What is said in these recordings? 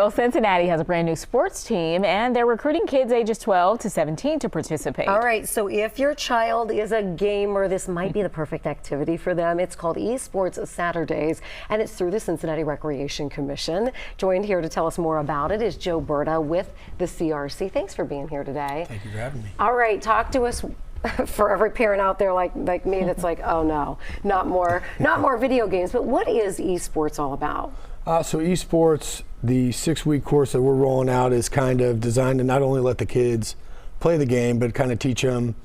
Well, Cincinnati has a brand new sports team, and they're recruiting kids ages 12 to 17 to participate. All right, so if your child is a gamer, this might be the perfect activity for them. It's called Esports Saturdays, and it's through the Cincinnati Recreation Commission. Joined here to tell us more about it is Joe Berta with the CRC. Thanks for being here today. Thank you for having me. All right, talk to us. For every parent out there like me that's like, oh no, not more video games. But what is esports all about? So esports, the 6-week course that we're rolling out is kind of designed to not only let the kids play the game, but kind of teach them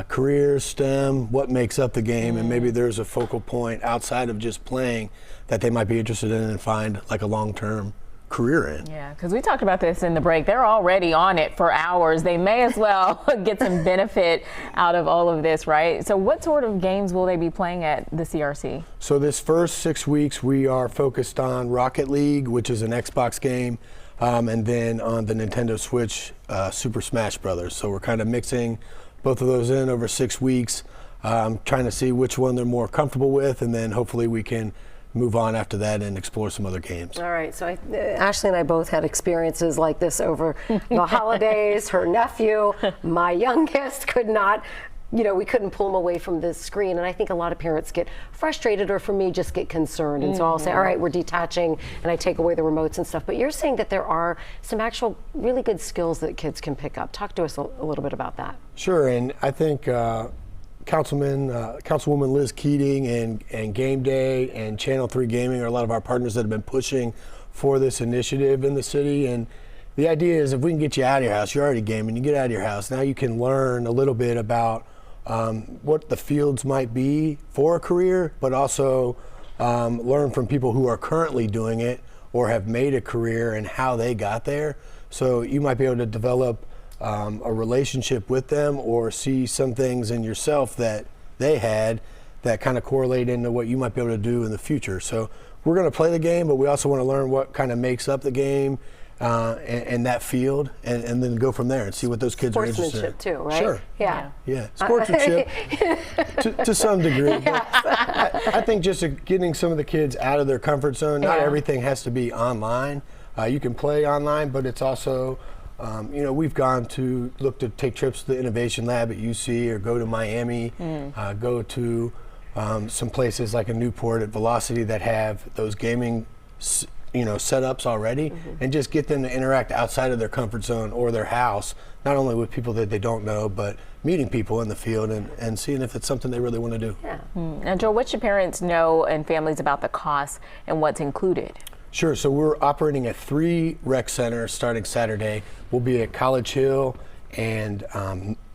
careers, STEM, what makes up the game, and maybe there's a focal point outside of just playing that they might be interested in and find like a long-term career in. Yeah, because we talked about this in the break. They're already on it for hours. They may as well get some benefit out of all of this, right? So what sort of games will they be playing at the CRC? So this first 6 weeks, we are focused on Rocket League, which is an Xbox game, and then on the Nintendo Switch, Super Smash Brothers. So we're kind of mixing both of those in over 6 weeks, trying to see which one they're more comfortable with, and then hopefully we can move on after that and explore some other games. All right, so Ashley and I both had experiences like this over the holidays. Her nephew, my youngest, could not, we couldn't pull him away from the screen. And I think a lot of parents get frustrated, or for me, just get concerned. And so I'll say, all right, we're detaching, and I take away the remotes and stuff. But you're saying that there are some actual really good skills that kids can pick up. Talk to us a little bit about that. Sure, and I think Councilwoman Liz Keating and Game Day and Channel 3 Gaming are a lot of our partners that have been pushing for this initiative in the city. And the idea is if we can get you out of your house, you're already gaming, you get out of your house, now you can learn a little bit about what the fields might be for a career, but also learn from people who are currently doing it or have made a career and how they got there. So you might be able to develop a relationship with them or see some things in yourself that they had that kind of correlate into what you might be able to do in the future. So we're going to play the game, but we also want to learn what kind of makes up the game and that field, and then go from there and see what those kids are interested in. Sportsmanship too, right? Sure. Yeah. Sportsmanship to some degree. But I think just getting some of the kids out of their comfort zone. Not everything has to be online. You can play online, but it's also we've gone to look to take trips to the Innovation Lab at UC or go to Miami, go to some places like a Newport at Velocity that have those gaming setups already, and just get them to interact outside of their comfort zone or their house, not only with people that they don't know, but meeting people in the field and seeing if it's something they really want to do. Yeah. Now, Joel, what should parents know and families about the costs and what's included? Sure. So we're operating at 3 rec centers starting Saturday. We'll be at College Hill and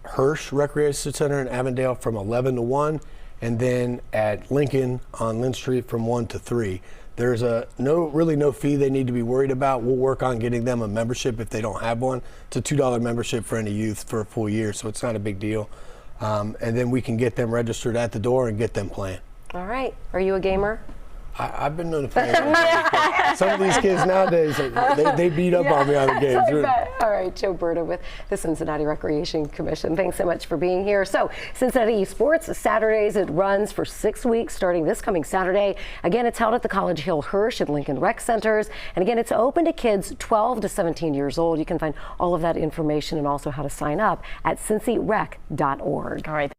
Hirsch Recreation Center in Avondale from 11 to 1, and then at Lincoln on Lynn Street from 1 to 3. There's really no fee they need to be worried about. We'll work on getting them a membership if they don't have one. It's a $2 membership for any youth for a full year, so it's not a big deal. And then we can get them registered at the door and get them playing. All right. Are you a gamer? I've been known to play. Some of these kids nowadays, they beat up on me on the games. All right, Joe Berta with the Cincinnati Recreation Commission. Thanks so much for being here. So, Cincinnati Esports Saturdays, it runs for 6 weeks starting this coming Saturday. Again, it's held at the College Hill, Hirsch, and Lincoln Rec Centers. And again, it's open to kids 12 to 17 years old. You can find all of that information and also how to sign up at cincyrec.org. All right.